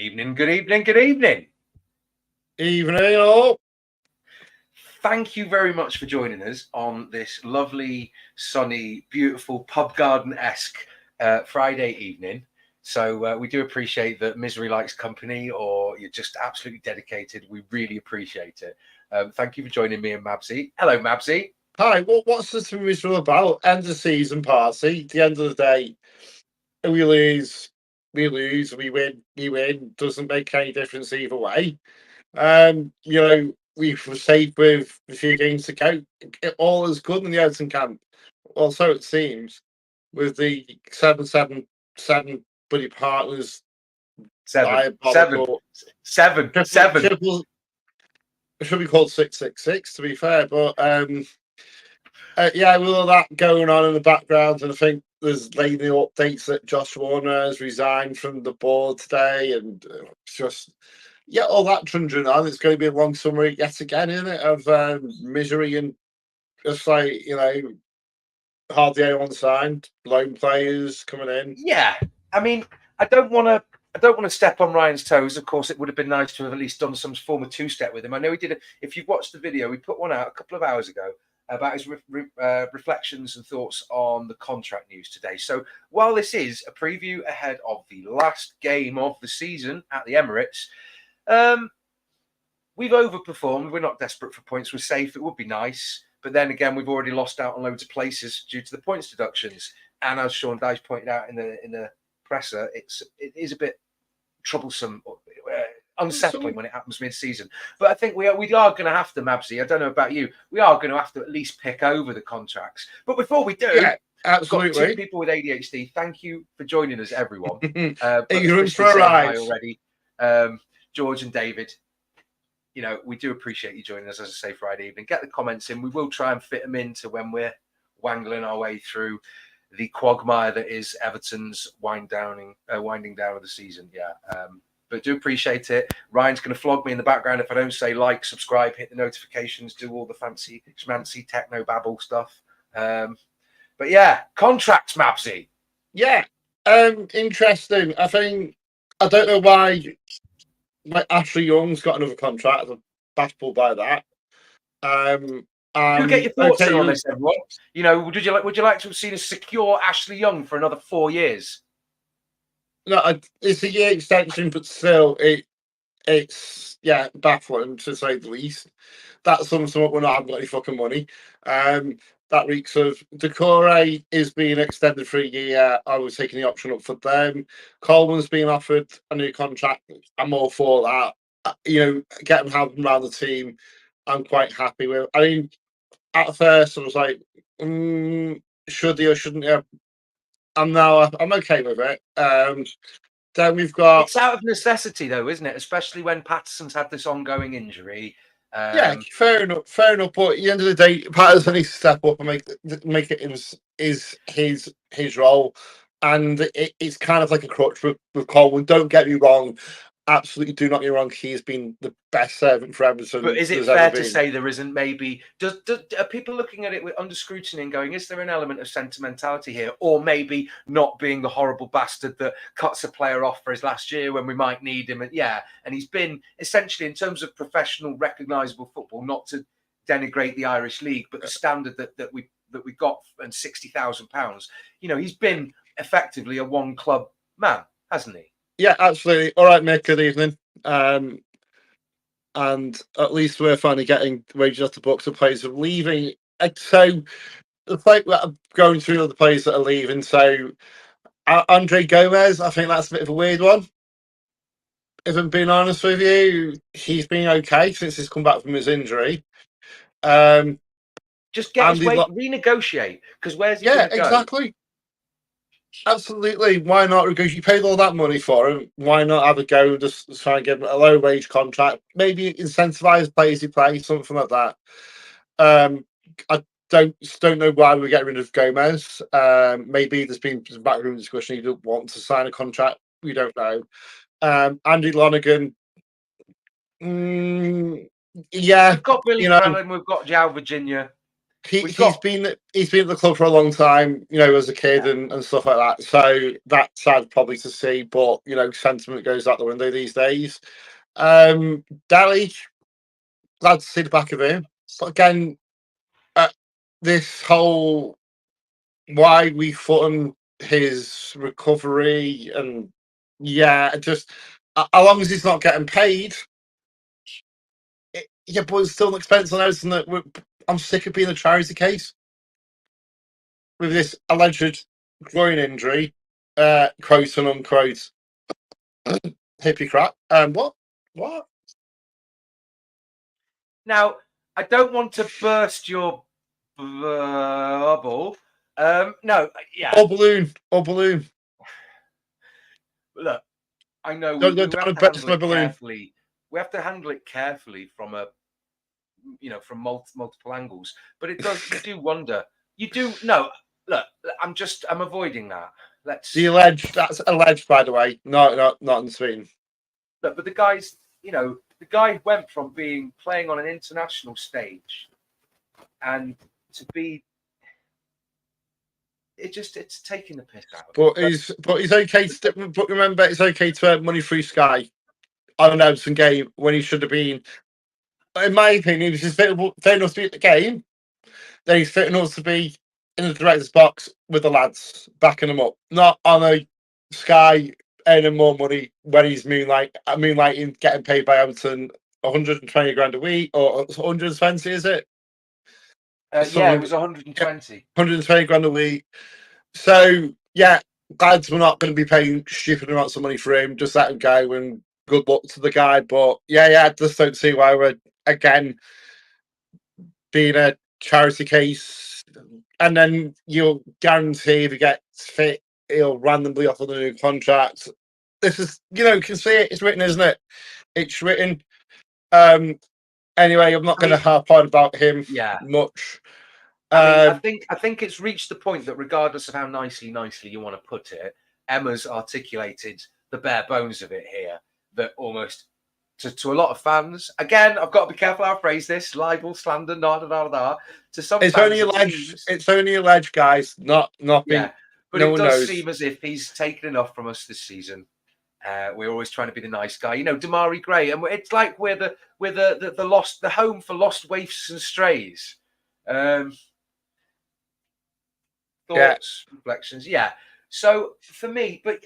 evening, good evening, good evening. Evening all. Thank you very much for joining us on this lovely, sunny, beautiful, pub garden-esque Friday evening. So we do appreciate that misery likes company, or you're just absolutely dedicated. We really appreciate it. Thank you for joining me and Mabsy. Hello, Mabsy. Hi, what's this miserable about? End of season party. At the end of the day, we lose, we win. Doesn't make any difference either way. We were safe with a few games to go. All is good in the Everton camp. Well, so it seems, with the 7-7-7 buddy partners. Seven. It should be called 666 to be fair, but with all that going on in the background, and I think there's lately updates that Josh Warner has resigned from the board today, and it's just all that trundling on. It's going to be a long summer yet again, isn't it, of misery and just hardly anyone signed, loan players coming in. Yeah, I mean, I don't want to step on Ryan's toes. Of course, it would have been nice to have at least done some form of two-step with him. I know he did. If you've watched the video, we put one out a couple of hours ago about his reflections and thoughts on the contract news today. So while this is a preview ahead of the last game of the season at the Emirates, we've overperformed. We're not desperate for points. We're safe. It would be nice. But then again, we've already lost out on loads of places due to the points deductions. And as Sean Dyche pointed out in the presser, it is a bit troublesome, unsettling when it happens mid-season. But I think we are going to have to, Mabsy, I don't know about you, we are going to have to at least pick over the contracts. But before we do, absolutely. We've got two people with ADHD. Thank you for joining us, everyone. You're in for a ride already. George and David, we do appreciate you joining us, as I say, Friday evening. Get the comments in. We will try and fit them into when we're wangling our way through the quagmire that is Everton's winding down of the season. But do appreciate it. Ryan's going to flog me in the background if I don't say like, subscribe, hit the notifications, do all the fancy schmancy techno babble stuff. But yeah, contracts, Mabsy. Yeah, interesting. I don't know why Ashley Young's got another contract. I'm baffled by that. You get your thoughts on this, everyone. Would you like to have seen us secure Ashley Young for another 4 years? No, it's a year extension, but still, it's baffling to say the least. That's something we're not having any fucking money. That reeks of Decore is being extended for a year. I was taking the option up for them. Coleman's being offered a new contract. I'm all for that. Get him helping around the team. I'm quite happy with. I mean, at first I was like, should he or shouldn't he? I'm okay with it. Then we've got. It's out of necessity, though, isn't it? Especially when Patterson's had this ongoing injury. Fair enough. But at the end of the day, Patterson needs to step up and make it his role. And it's kind of like a crutch with Coleman. Don't get me wrong. Absolutely, do not get me wrong. He's been the best servant for Everton. But is it fair to say there isn't maybe? Are people looking at it under scrutiny and going, is there an element of sentimentality here, or maybe not being the horrible bastard that cuts a player off for his last year when we might need him? And he's been essentially, in terms of professional, recognisable football, not to denigrate the Irish league, but the standard that we got and £60,000. He's been effectively a one club man, hasn't he? Yeah, absolutely. All right, Mick, good evening. And at least we're finally getting wages off the books of players who are leaving. So going through all the players that are leaving. So Andre Gomez, I think that's a bit of a weird one. If I'm being honest with you, he's been okay since he's come back from his injury. Just get his weight, renegotiate, because where's he going to go? Exactly. Absolutely. Why not? Because you paid all that money for him. Why not have a go? Just try and give him a low wage contract. Maybe incentivize players to play, something like that. I don't know why we're getting rid of Gomez. Maybe there's been some backroom discussion. He doesn't want to sign a contract. We don't know. Andy Lonergan. We've got Billy Allen. We've got João Virginia. he's been at the club for a long time, as a kid and stuff like that. So that's sad probably to see, but sentiment goes out the window these days. Dyche, glad to see the back of him. But again, this whole why we fund his recovery and just as long as he's not getting paid. But it's still an expense on us, and I'm sick of being a charity case with this alleged groin injury, quote and unquote, hippie crap. What? Now, I don't want to burst your bubble. No, yeah. Or balloon. Look, I know Don't we have to handle it carefully. We have to handle it carefully from from multiple angles. But it does. You do wonder. You do. No, look. I'm avoiding that. That's alleged, by the way. Not in Sweden. Look, but the guys, the guy went from playing on an international stage, and to be. It's taking the piss out. But he's okay. But remember, it's okay to earn money through Sky on an Everton game when he should have been. In my opinion, if he's fit enough to be at the game, then he's fit enough to be in the director's box with the lads, backing them up, not on a Sky earning more money when he's moonlighting, getting paid by Everton 120 grand a week or 120, is it? Yeah, it was 120. 120 grand a week. So yeah, lads, we're not going to be paying stupid amounts of money for him. Just let him go and good luck to the guy. But yeah, I just don't see why we're again being a charity case. And then you'll guarantee if he gets fit, he'll randomly offer the new contract. This is, you can see it. It's written, isn't it? It's written. Anyway, I'm not going to harp on about him much. I think it's reached the point that regardless of how nicely you want to put it, Emma's articulated the bare bones of it here. That almost to a lot of fans, again, I've got to be careful how I phrase this: libel, slander, to some. It's only alleged. It's only alleged, guys. Not yeah. But it does seem as if he's taken enough from us this season. We're always trying to be the nice guy, Damari Gray, and it's like we're the home for lost waifs and strays. Thoughts, reflections, So for me, but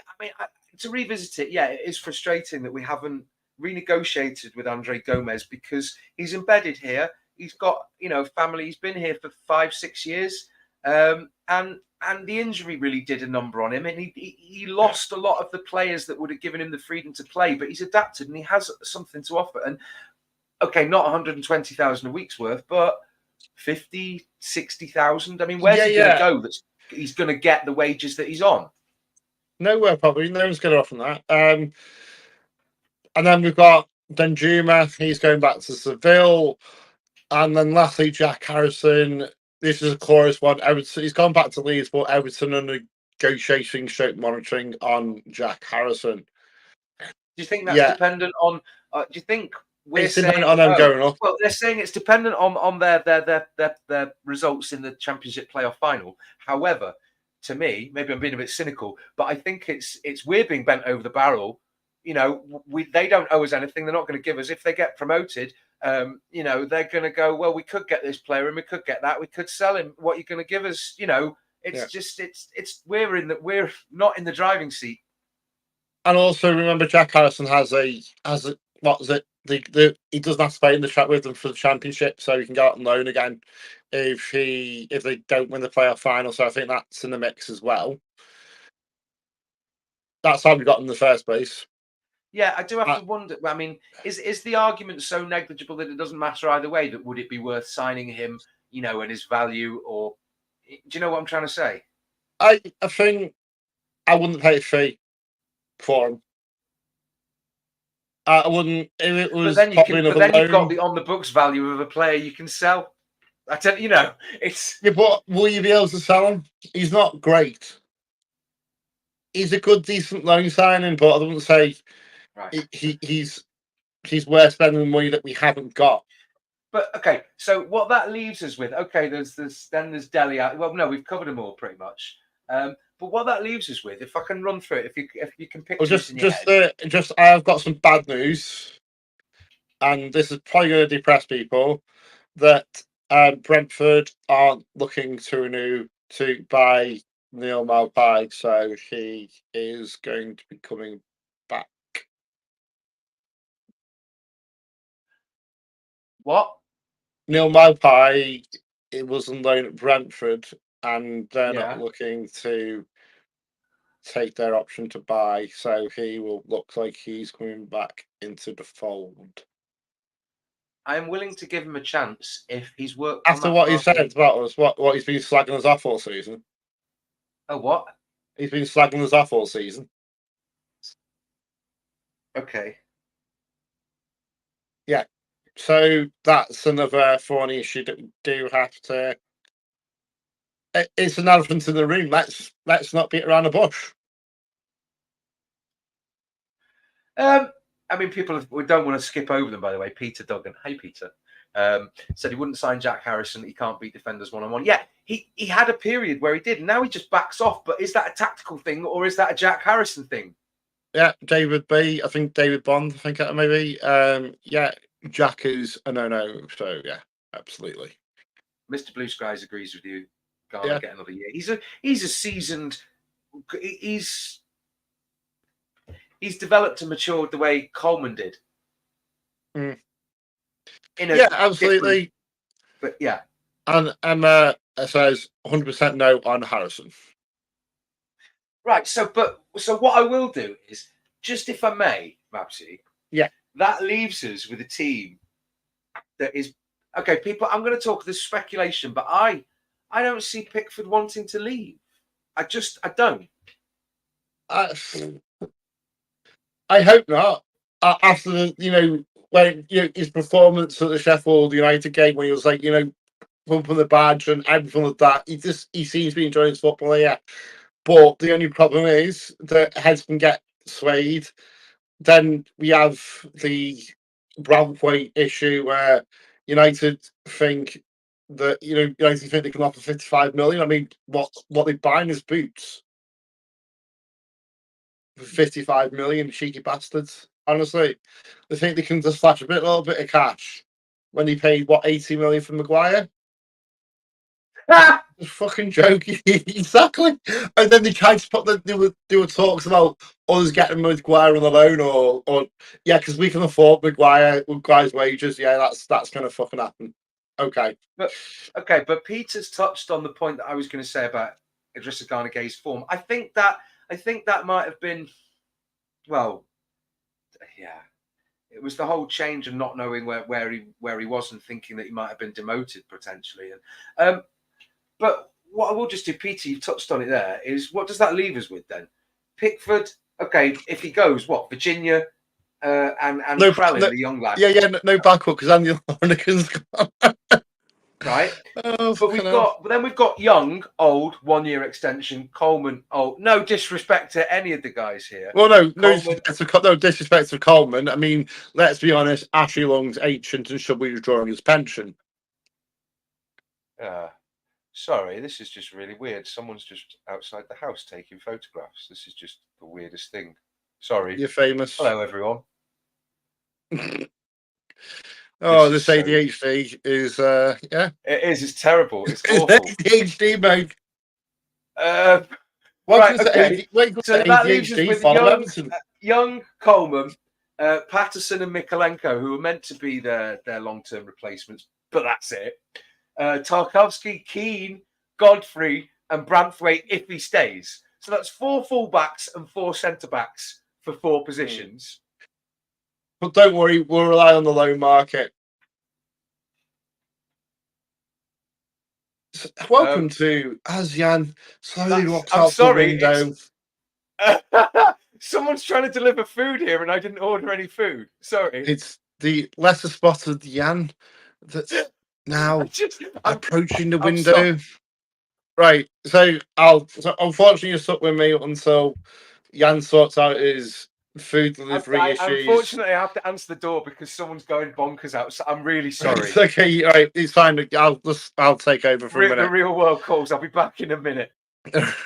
to revisit it, it is frustrating that we haven't renegotiated with Andre Gomes because he's embedded here. He's got family. He's been here for 5-6 years, and the injury really did a number on him, and he lost a lot of the players that would have given him the freedom to play. But he's adapted and he has something to offer. And okay, not 120,000 a week's worth, but 50, 60,000. I mean, where's he going to go? He's going to get the wages that he's on. Nowhere, probably. No one's going to offer that. And then we've got Danjuma. He's going back to Seville. And then lastly, Jack Harrison. This is a chorus one. Everton, he's gone back to Leeds, but Everton are negotiating, monitoring on Jack Harrison. Do you think that's dependent on? Do you think we're saying on them going up? Well, they're saying it's dependent on their results in the Championship playoff final. However, to me, maybe I'm being a bit cynical, but I think it's we're being bent over the barrel. They don't owe us anything. They're not going to give us if they get promoted. They're going to go, well, we could get this player and we could get that. We could sell him. What you're going to give us? We're not in the driving seat. And also remember, Jack Harrison has a what was it? He doesn't have to play in the track with them for the Championship, so he can go out on loan again if they don't win the playoff final. So I think that's in the mix as well. That's how we got in the first place. Yeah, I do have to wonder. I mean, is the argument so negligible that it doesn't matter either way? That would it be worth signing him, and his value? Or do you know what I'm trying to say? I think I wouldn't pay a fee for him. I wouldn't if it was. But then you've got the on the books value of a player you can sell. I tell it's. Yeah, but will you be able to sell him? He's not great. He's a good, decent loan signing, but I wouldn't say he's worth spending the money that we haven't got. But okay, so what that leaves us with, okay, there's Dele. Well, no, we've covered them all pretty much. But what that leaves us with, if I can run through it, if you can picture this in your head. I have got some bad news, and this is probably going to depress people. That Brentford aren't looking to renew to buy Neil Maupay, so he is going to be coming back. What? Neil Maupay, it was on loan at Brentford, and they're not Yeah. looking to take their option to buy, so he will look like he's coming back into the fold. I am willing to give him a chance if he's worked After on that what he market. said about us, what he's been slagging us off all season. Oh, what? He's been slagging us off all season. Okay. Yeah. So that's another thorny issue that we do have to. It's an elephant in the room. Let's not beat around the bush. I mean, we don't want to skip over them, by the way. Peter Duggan. Hey, Peter. Said he wouldn't sign Jack Harrison. He can't beat defenders one-on-one. Yeah, he had a period where he did. Now he just backs off. But is that a tactical thing or is that a Jack Harrison thing? Yeah, David B. I think David Bond. I think maybe. Yeah, Jack is a no-no. So yeah, absolutely. Mr. Blue Skies agrees with you. Garner get another year. He's a seasoned. He's developed and matured the way Coleman did. Mm. Yeah, absolutely. But yeah. And Emma says 100% no on Harrison. Right. So what I will do is, just if I may, Mabsy. Yeah. That leaves us with a team that is okay. People, I'm going to talk this speculation, but I don't see Pickford wanting to leave. I don't. I hope not. After when his performance at the Sheffield United game, when he was like pumping the badge and everything like that, he seems to be enjoying his football. Yeah, but the only problem is that heads can get swayed. Then we have the Bradway issue where United think that United think they can offer 55 million. I mean, what they buying is boots. 55 million, cheeky bastards. Honestly, they think they can just flash a little bit of cash when he paid 80 million for Maguire. Just fucking joking, exactly. And then they tried to put there were talks about us getting Maguire on the loan, or yeah, because we can afford Maguire's wages. Yeah, that's gonna fucking happen. Okay, but Peter's touched on the point that I was going to say about Idrissa Gana Gueye's form. I think that might have been, well, yeah, it was the whole change and not knowing where he was and thinking that he might have been demoted potentially. And but what I will just do, Peter, you've touched on it there, is what does that leave us with then? Pickford, okay, if he goes, what, Virginia and Krellin, the young lad? Yeah, no backup because Andy Lornigan's gone. Right. But we've got young, old, 1 year extension, Coleman, old. No disrespect to any of the guys here. Well, no disrespect to Coleman. I mean, let's be honest, Ashley Long's ancient and should be withdrawing his pension. Sorry, this is just really weird. Someone's just outside the house taking photographs. This is just the weirdest thing. Sorry. You're famous. Hello, everyone. This ADHD is yeah. It is. It's terrible. It's awful. ADHD, mate. Right. Okay. So that leaves us with young Coleman, Patterson, and Mikolenko, who were meant to be their long-term replacements, but that's it. Tarkowski, Keane, Godfrey, and Branthwaite if he stays. So that's 4 fullbacks and 4 centre-backs for 4 positions. But don't worry, we'll rely on the loan market. Welcome to ASEAN slowly walks out the window. Someone's trying to deliver food here, and I didn't order any food. Sorry. It's the lesser spotted Jan that's now approaching the window. Right, so unfortunately you're stuck with me until Jan sorts out his food delivery issues. Unfortunately, I have to answer the door because someone's going bonkers out. So I'm really sorry. It's okay, all right, it's fine. I'll take over for a minute. The real world calls. I'll be back in a minute.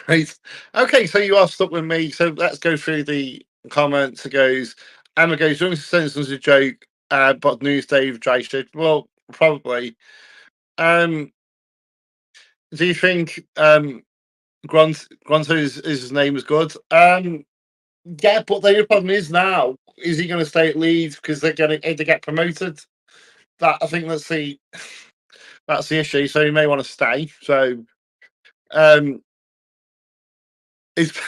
Right. Okay, so you are stuck with me. So let's go through the comments. It goes, Emma goes, young sense was a joke, but news Dave Dyche. Well, probably. Do you think Gronto's his name is good? Yeah, but the problem is now, is he going to stay at Leeds because they're going to get promoted? That I think that's the issue. So he may want to stay. So it's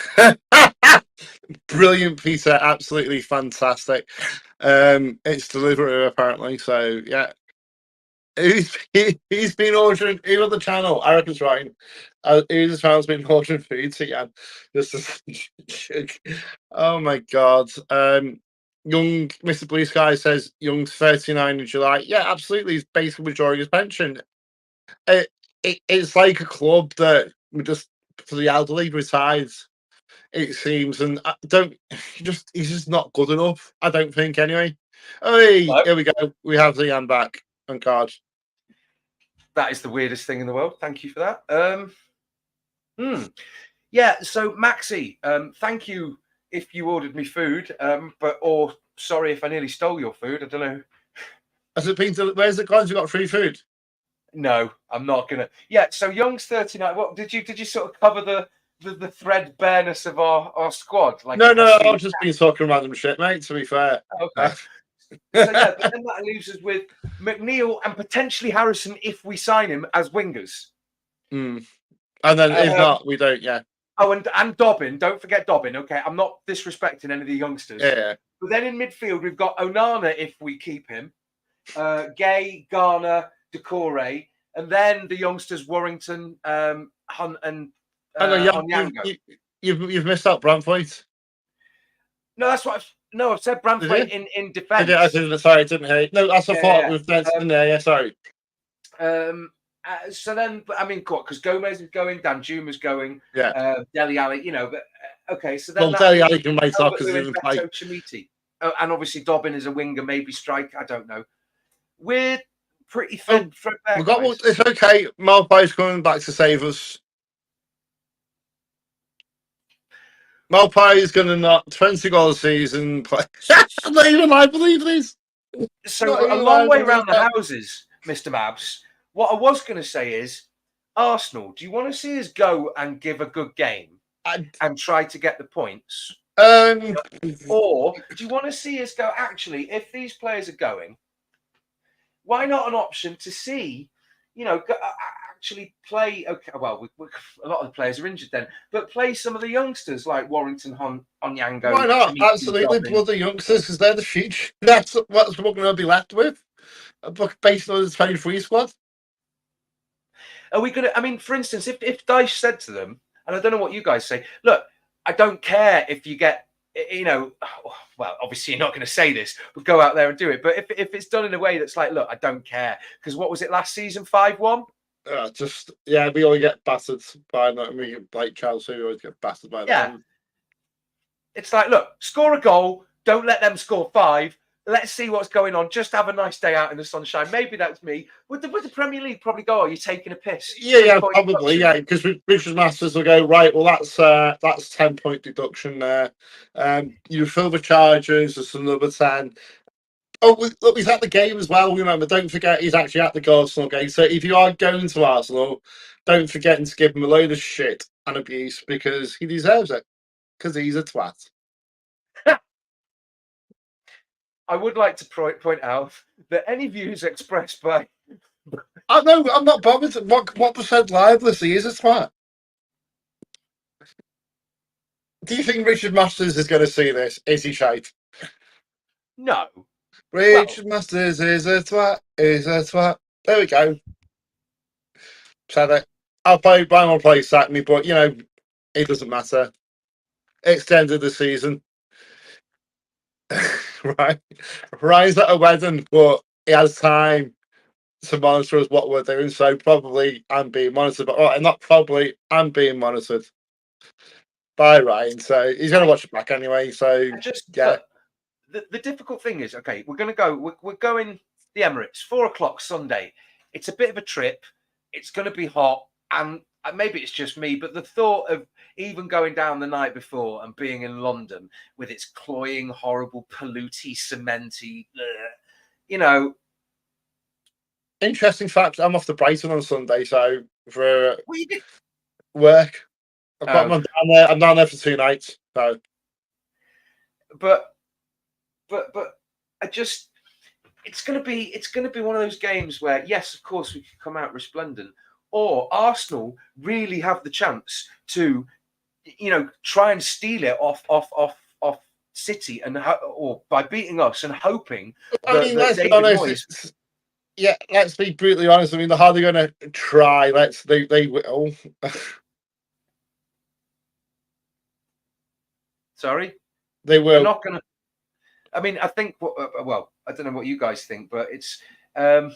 brilliant, Peter. Absolutely fantastic. It's Deliveroo apparently. So yeah. He's been ordering even on the channel. I reckon it's right. His channel's been ordering food to yeah. This is oh my god. Young Mr. Blue Sky says Young's 39 in July. Yeah, absolutely. He's basically withdrawing his pension. It's like a club that we just for the elderly retides. It seems, and I don't he's just not good enough. I don't think anyway. Hey, here we go. We have the hand back on card. That is the weirdest thing in the world. Thank you for that. Yeah, so Maxi, thank you if you ordered me food, or sorry if I nearly stole your food. I don't know. Has it been to where's it gone? You got free food? No, I'm not gonna. Yeah, so Young's 39. What did you sort of cover the threadbareness of our squad? Like no, I've just been talking random shit, mate. To be fair. Okay. So yeah, but then that leaves us with McNeil and potentially Harrison if we sign him as wingers. And then if not, we don't. Yeah. Oh, and Dobbin. Don't forget Dobbin. Okay, I'm not disrespecting any of the youngsters. Yeah. But then in midfield we've got Onana if we keep him, Gay, Garner, Decore, and then the youngsters Warrington, Hunt, and Onyango. You've missed out Branthwaite. No, that's what I've said Branthwaite in defence. I didn't hear you. No, that's a thought we've in there. Yeah, sorry. So then, I mean, because Gomez is going, Danjuma's going, yeah, Dele Alli, but okay. So then, Dele Alli can make up because he's play. And obviously Dobbin is a winger, maybe strike. I don't know. We're pretty threadbare. We got it's okay. Malpai's coming back to save us. Malpai is going to knock 20 goals a season. Not even I believe this. So a long way around the houses, Mr. Mabs. What I was going to say is, Arsenal, do you want to see us go and give a good game and try to get the points? Or do you want to see us go, actually, if these players are going, why not an option to see, actually play? Okay, well, a lot of the players are injured then, but play some of the youngsters like Warrington, Onyango. Why not? Absolutely, bloody youngsters, because they're the future. That's what we're going to be left with, based on the 23 squad. Are we going to? I mean, for instance, if Dyche said to them, and I don't know what you guys say. Look, I don't care if you get, well, obviously you're not going to say this, but go out there and do it. But if it's done in a way that's like, look, I don't care, because what was it last season? 5-1. We always get battered by that. We like Chelsea, we always get battered by them. It's like, look, score a goal. Don't let them score 5. Let's see what's going on. Just have a nice day out in the sunshine. Maybe that's me. Would the Premier League probably go, "Are you taking a piss?" Yeah, probably. Yeah, because Richard Masters will go, right, well, that's 10-point deduction there. You fill the charges, there's another 10. Oh, look, he's at the game as well. Remember, don't forget he's actually at the Arsenal game. So if you are going to Arsenal, don't forget to give him a load of shit and abuse because he deserves it. Because he's a twat. I would like to point out that any views expressed by... I'm not bothered. What percent libelous he is a twat? Do you think Richard Masters is going to see this? Is he shite? No. Richard Masters is a twat. There we go. Said it. I'll play Brian will play sack me, but it doesn't matter. It's the end of the season. Right. Ryan's at a wedding, but he has time to monitor us what we're doing. So probably I'm being monitored, but not probably, I'm being monitored. by Ryan, so he's going to watch it back anyway. So but the difficult thing is, okay, we're going to go. We're going the Emirates, 4:00 Sunday. It's a bit of a trip. It's going to be hot, and maybe it's just me, but the thought of even going down the night before and being in London with its cloying, horrible, polluty, cementy, you know. Interesting fact: I'm off to Brighton on Sunday, so for work, I'm down there. I'm down there for 2 nights. So, but I just, it's going to be one of those games where, yes, of course, we could come out resplendent, or Arsenal really have the chance to, try and steal it off City, or by beating us and hoping. Let's be honest. Let's be brutally honest. I mean, they're hardly going to try. They will. Sorry, they will. They're not going to. I mean, I think. Well, I don't know what you guys think, but it's okay.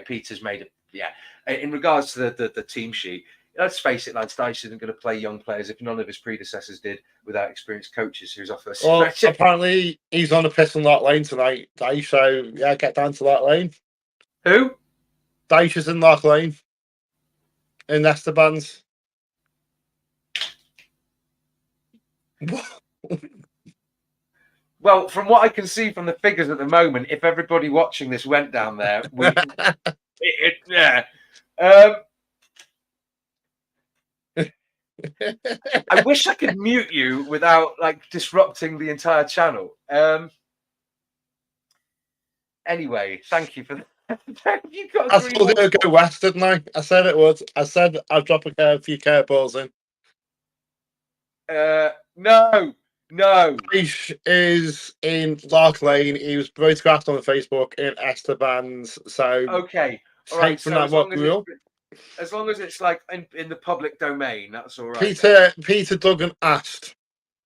Peter's made it. Yeah, in regards to the team sheet, let's face it, lads. Dyche isn't going to play young players if none of his predecessors did, without experienced coaches who's off us. Well, apparently he's on a piss on Lock Lane tonight, Dyche. So yeah, get down to Lock Lane. Who? Dyche is in Lock Lane. In Esteban's. Well, from what I can see from the figures at the moment, if everybody watching this went down there, yeah. I wish I could mute you without disrupting the entire channel. Anyway, thank you for that. I was going to go west, didn't I? I said it would. I said I'd drop a few curveballs in. No. Dyche is in Lark Lane. He was photographed on Facebook in Esteban's. So okay, all right. So as long as it's in the public domain, that's all right. Peter Duggan asked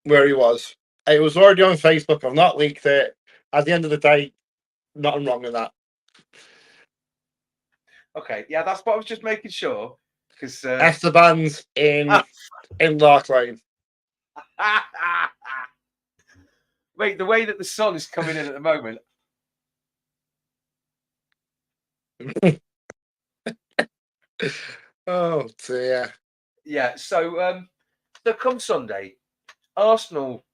where he was. It was already on Facebook. I've not leaked it. At the end of the day, nothing wrong with that. Okay, yeah, that's what I was just making sure. Because Esteban's in Lark Lane. Wait, the way that the sun is coming in at the moment. Oh dear. Yeah, so come Sunday, Arsenal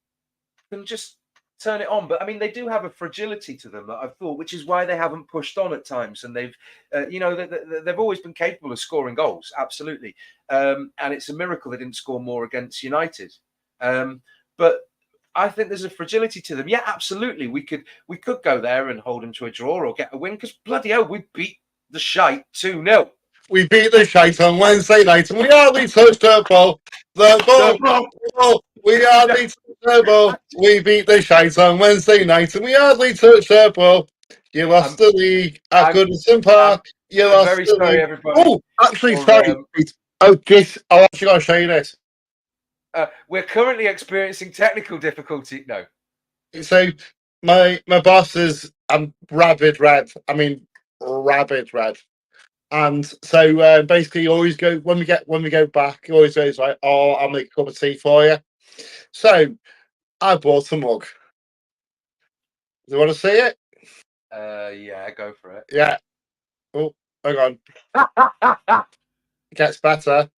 can just turn it on. But I mean, they do have a fragility to them that I've thought, which is why they haven't pushed on at times. And they've, they've always been capable of scoring goals, absolutely. And it's a miracle they didn't score more against United. But I think there's a fragility to them. Yeah, absolutely. We could go there and hold them to a draw or get a win, because bloody hell, we beat the shite 2-0. We beat the shite on Wednesday night, and we hardly touched the ball. We hardly touched the ball. We beat the shite on Wednesday night, and we hardly touched the ball. You lost the league at Goodison Park. You lost very the sorry, league. everybody. Oh, actually, sorry. I'm actually going to show you this. We're currently experiencing technical difficulty. No. So my boss is rabid red. I mean, rabid red. And so basically, always go when we go back. He always goes like, "Oh, I'll make a cup of tea for you." So I bought a mug. Do you want to see it? Yeah, go for it. Yeah. Oh, hang on. It gets better.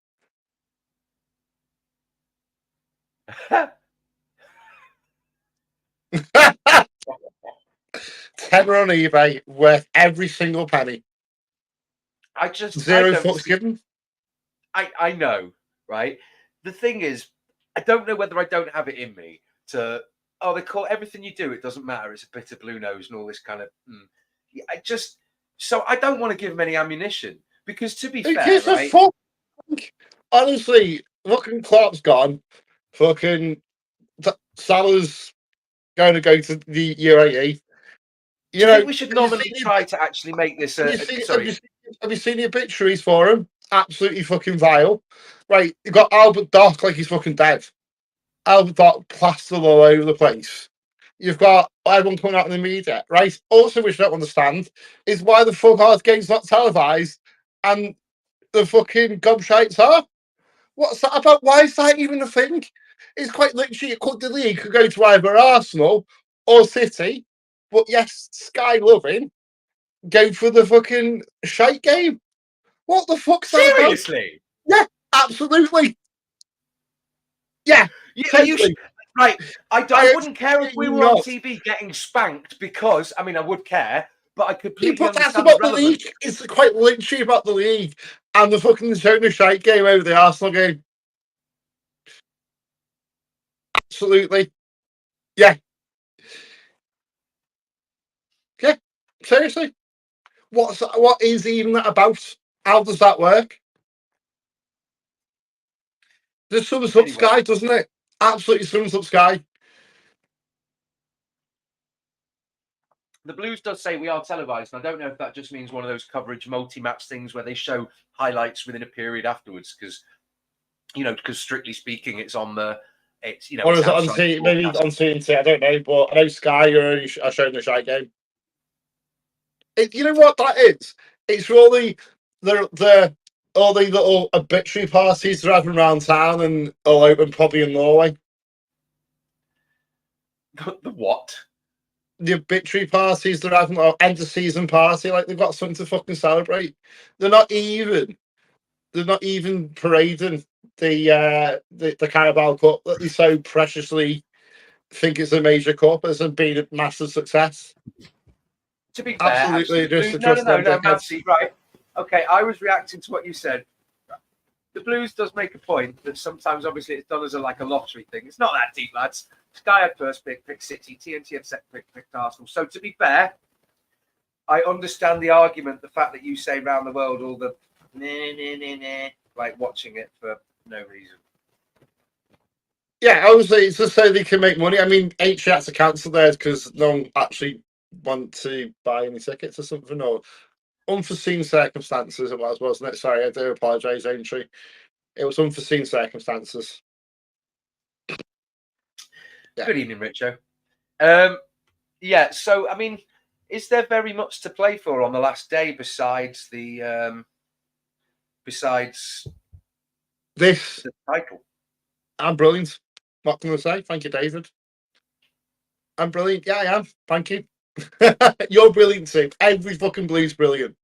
Tenner on eBay, worth every single penny. Zero fucks given. I know, right? The thing is, I don't know whether I don't have it in me to. Oh, they call everything you do. It doesn't matter. It's a bit of blue nose and all this kind of. So I don't want to give him any ammunition, because to be fair, right? Honestly, fucking Klopp's gone. Fucking Salah's going to go to the UAE. You know, we should nominally try to actually make this. Have you seen the obituaries for him? Absolutely fucking vile. Right, you got Albert Dock like he's fucking dead. Albert Dock plastered all over the place. You've got everyone coming out in the media, right? Also, which I don't understand is why the fuck our game's not televised and the fucking gobshites are. What's that about? Why is that even a thing? It's quite literally, the league could go to either Arsenal or City, but yes, Sky loving, go for the fucking shite game. What the fuck's that about? Seriously? Yeah, absolutely. Yeah, Are you totally. right? I wouldn't care if we were on not. TV getting spanked because I mean I would care, but I Yeah, completely but that's understand the about the relevance. league. It's quite literally about the league and the fucking showing the shite game over the Arsenal game. Absolutely. Yeah. Yeah. Seriously. What is even that about? How does that work? This sums up Anyway, Sky, doesn't it? Absolutely sums up Sky. the Blues does say we are televised, and I don't know if that just means one of those coverage multi-match things where they show highlights within a period afterwards, because because strictly speaking, it's on the Or it's is it on outside the maybe broadcast. on TNT? I don't know, but I know Sky are showing the shite game. You know what that is? It's really the all the little obituary parties they're having around town and all open, probably in Norway. The what? The obituary parties they're having, or end of season party, like they've got something to fucking celebrate. They're not even parading the Carabao Cup that they so preciously think it's a major cup as being a massive success. To be fair, Absolutely, actually, the Blues. No, Mamsi, right? Okay, I was reacting to what you said. The Blues does make a point that sometimes, obviously, it's done as a lottery thing. It's not that deep, lads. Sky had first pick City, TNT had second picked Arsenal. So to be fair, I understand the argument, the fact that you say around the world all the like watching it for no reason. Yeah, obviously it's just so they can make money. I mean, H had to cancel theirs because no one actually want to buy any tickets or something, or unforeseen circumstances it was, wasn't it? Sorry, I do apologise, Aintree. It was unforeseen circumstances. Yeah. Good evening, Richo. Yeah, so I mean, is there very much to play for on the last day besides the This, title? I'm brilliant. What can I say? Thank you, David. I'm brilliant. Yeah, I am. Thank you. You're brilliant too. Every fucking Blue's brilliant.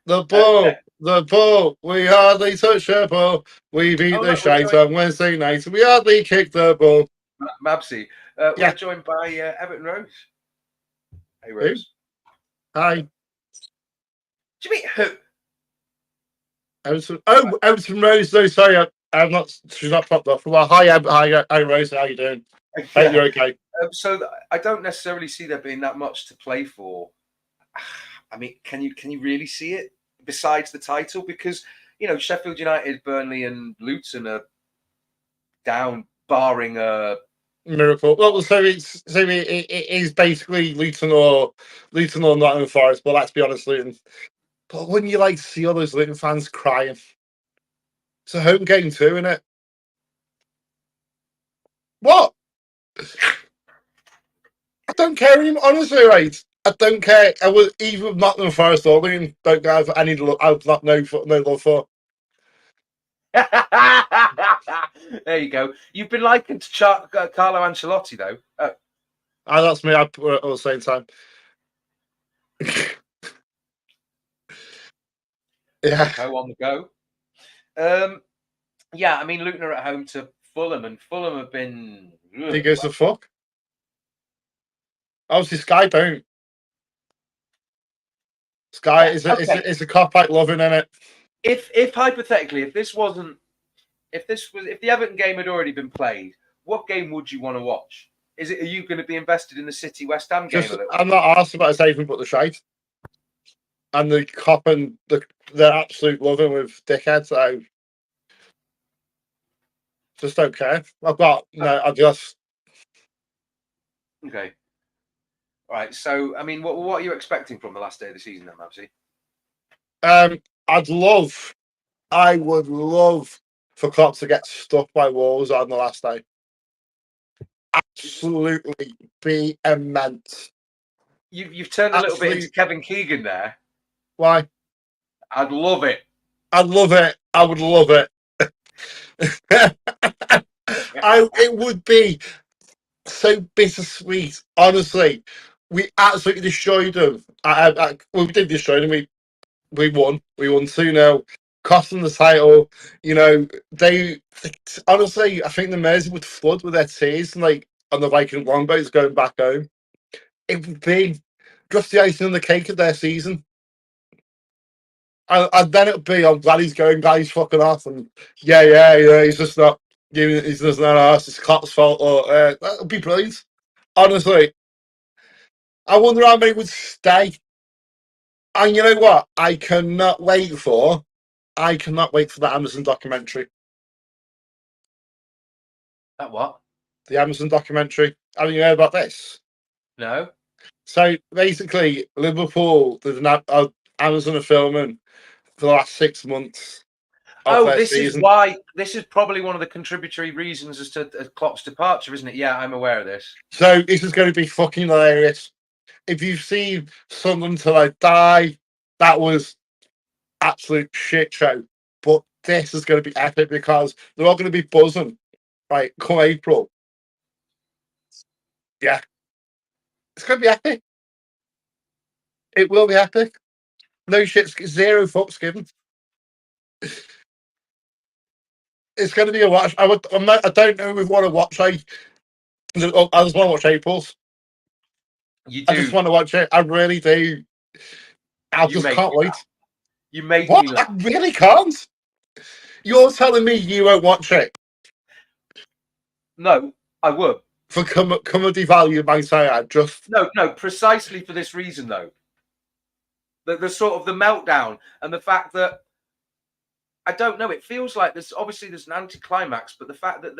The ball. We hardly touch the ball. We beat the shite on Wednesday night. We hardly kick the ball. Mabsy, Yeah. we're joined by Everton Rose. Hey, Who? Rose. Hi. Do you mean who? Everton Rose. No, sorry, I'm not. She's not popped off. Well, hi, Rose. How you doing? Yeah. You're okay. So I don't necessarily see there being that much to play for. I mean, can you really see it besides the title? Because Sheffield United, Burnley, and Luton are down, barring a miracle. Well, so it is basically Luton or Nottingham Forest. But let's be honest, Luton. But wouldn't you like to see all those Luton fans crying? It's a home game too, isn't it? What? I don't care anymore. Honestly, right? I don't care. I was either Nottingham Forest or Luton. Don't have any. I've not no love for. There you go. You've been likened to Carlo Ancelotti, though. That's me. I put it at the same time. Yeah. Go on the go. Yeah, I mean, Luton are at home to Fulham, and Fulham have been. He goes to fuck. Obviously, Sky don't. Sky is a cop out loving in it. If hypothetically, if the Everton game had already been played, what game would you want to watch? Are you going to be invested in the City West Ham game? I'm not asked about anything but the shite. And the cop and they're absolute loving with dickheads. So just don't care. I just. Okay. All right. So, I mean, what are you expecting from the last day of the season, then, Mabsy? I would love for Klopp to get stuck by Wolves on the last day. Absolutely be immense. You've turned a little bit into Kevin Keegan there. Why? I'd love it. I'd love it. I would love it. It would be so bittersweet. Honestly, we absolutely destroyed them. We did destroy them. We won. We won 2-0. Cost them the title. You know, they honestly, I think the Mersey would flood with their tears, like on the Viking longboats going back home. It would be just the icing on the cake of their season. And then it'd be, I'm glad he's going, glad he's fucking off, and yeah, he's just not he's just not us. It's Klopp's fault. Or that would be brilliant. Honestly, I wonder how many would stay. And you know what? I cannot wait for the Amazon documentary. That what? The Amazon documentary. Have you heard about this? No. So basically, Liverpool, there's an Amazon are filming for the last 6 months of Oh, their this is season. why. This is probably one of the contributory reasons as to Klopp's departure, isn't it? Yeah, I'm aware of this. So this is going to be fucking hilarious. If you've seen Sunderland Till I Die, that was absolute shit show. But this is going to be epic because they're all going to be buzzing, right? Come April. Yeah. It's going to be epic. It will be epic. No shit, zero fucks given. It's going to be a watch. I don't know if we want to watch. I just want to watch April's. You do. I just want to watch it. I really do. I just can't wait. Laugh. You make What? me laugh. I really can't. You're telling me you won't watch it? No, I would. For comedy value, might say I just no, precisely for this reason though. The sort of the meltdown and the fact that I don't know. It feels like there's an anticlimax, but the fact that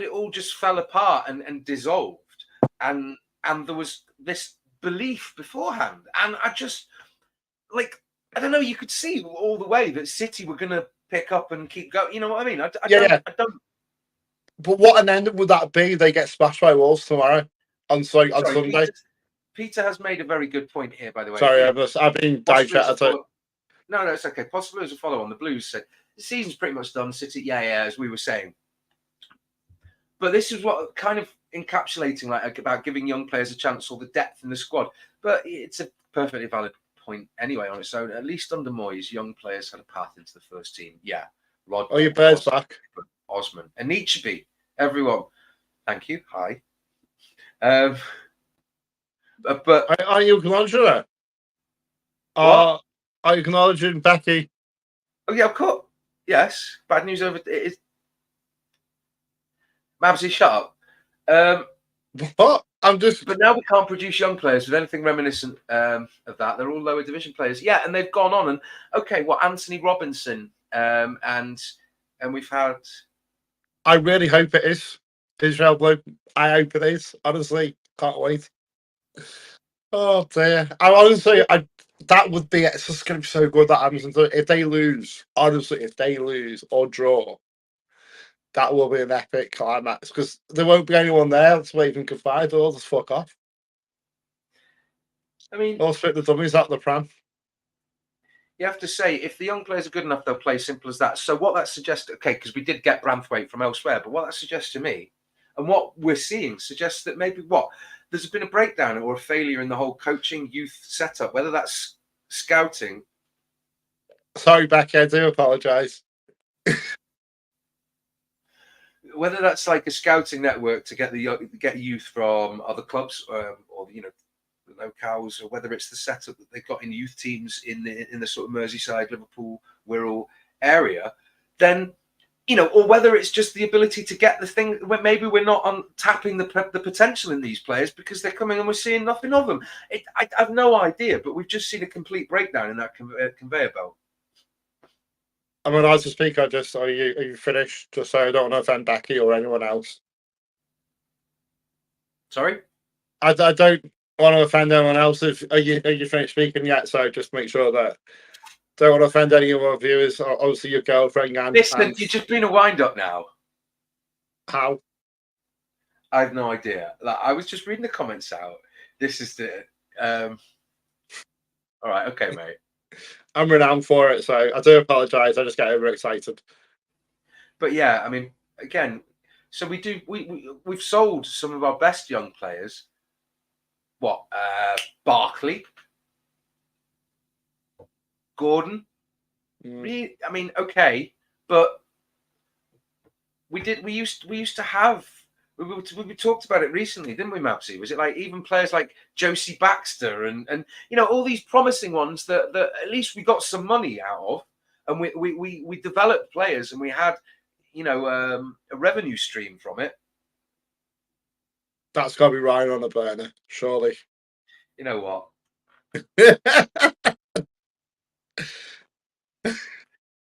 it all just fell apart and dissolved, and there was this belief beforehand, and I just I don't know. You could see all the way that City were going to pick up and keep going. You know what I mean? I don't. But what an end would that be? They get smashed by Wolves tomorrow on Sunday. Peter has made a very good point here, by the way. Sorry, I've been Dyche. No, it's okay. Possibly as a follow on, the Blues said the season's pretty much done. City, as we were saying. But this is what kind of encapsulating about giving young players a chance or the depth in the squad. But it's a perfectly valid point anyway on its own. At least under Moyes, young players had a path into the first team. Yeah, Rod. Oh, your bear's back. Osman and Nietzsche, everyone. Thank you. Hi. But are you acknowledging that? Are you acknowledging Becky? Oh yeah, of course. Yes. Bad news over. It is. Mabsy, shut up. What? But now we can't produce young players with anything reminiscent of that. They're all lower division players. Yeah, and they've gone on and Anthony Robinson, and we've had. I really hope it is Israel Blue. I hope it is. Honestly, can't wait. Oh dear! That would be. It's just going to be so good that Amazon. If they lose, honestly, if they lose or draw, that will be an epic climax because there won't be anyone there to wave and goodbye. They'll all just fuck off. I mean, all straight the dummies out of the pram. You have to say, if the young players are good enough, they'll play. Simple as that. So what that suggests, because we did get Branthwaite from elsewhere, but what that suggests to me, and what we're seeing, suggests that maybe there's been a breakdown or a failure in the whole coaching youth setup, whether that's scouting. Sorry, Becky, I do apologise. Whether that's like a scouting network to get youth from other clubs, or the locales, or whether it's the setup that they've got in youth teams in the sort of Merseyside, Liverpool, Wirral area, then or whether it's just the ability to get the thing. Maybe we're not tapping the potential in these players because they're coming and we're seeing nothing of them. I have no idea, but we've just seen a complete breakdown in that conveyor belt. I'm allowed to speak. Are you finished? Just so I don't want to offend Becky or anyone else. Sorry, I don't want to offend anyone else. Are you finished speaking yet? So just make sure that don't want to offend any of our viewers. Obviously, your girlfriend and listen. You've just been a wind up now. How? I have no idea. I was just reading the comments out. This is the. All right, okay, mate. I'm renowned for it, so I do apologise. I just get overexcited. But yeah, I mean, again, so we've sold some of our best young players. What? Barkley, Gordon. Really? I mean, okay, but we used to have. We talked about it recently, didn't we, Mapsy? Was it like even players like Josie Baxter and all these promising ones that at least we got some money out of, and we developed players and we had a revenue stream from it. That's got to be Ryan on a burner, surely. You know what?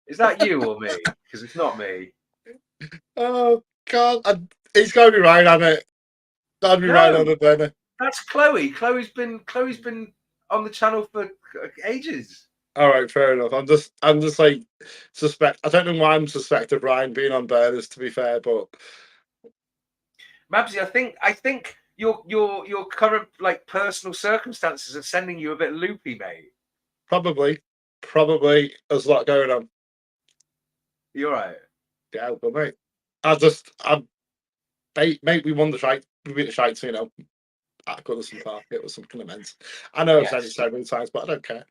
Is that you or me? Because it's not me. Oh God, it's got to be Ryan on it. Got to be Ryan on a burner. That's Chloe. Chloe's been on the channel for ages. All right, fair enough. I'm just like suspect. I don't know why I'm suspect of Ryan being on burners. To be fair, but Mabsy, I think your current like personal circumstances are sending you a bit loopy, mate. Probably there's a lot going on. You're right. Yeah, but mate, mate, we won the shite. We beat the shite, so at Goodison Park, it was something immense. I know I've said it so many times, but I don't care.